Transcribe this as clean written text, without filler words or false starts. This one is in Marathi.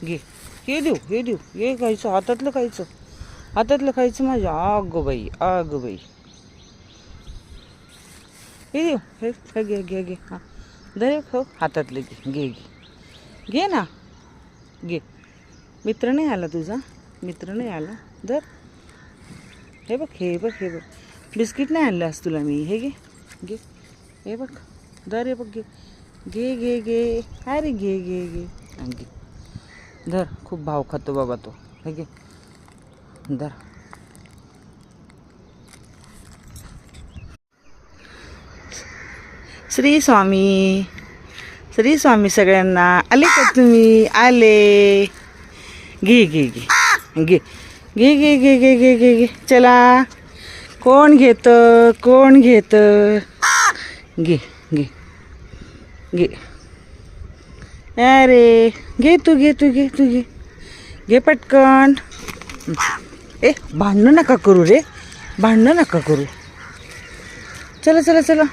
घे, हे देऊ, हे देऊ, हे खायचं, हातातलं खायचं, हातातलं खायचं माझ्या. अगं बाई, अगं बाई, हे देऊ, हे घे घे घे. हां दर हो, हातातलं घे घे घे घे ना, घे. मित्र नाही आला तुझा, मित्र नाही आला. दर हे बघ, हे बघ, हे बघ, बिस्किट नाही आणलं आज तुला मी. हे घे घे, हे बघ, दर हे बघ, घे घे घे घे. अरे घे घे घे घे. धर, खूप भाव खातो बाबा तो. हे घे, धर. श्री स्वामी, श्री स्वामी सगळ्यांना. आले का तुम्ही? आले. घे घे घे घे घे घे घे घे घे घे घे. चला, कोण घेतं, कोण घेतं? घे घे घे. अरे घे तू, घे तू, घे तू, घे घे पटकन. ए भांडणं नका करू रे, भांडणं नका करू. चला चला चला.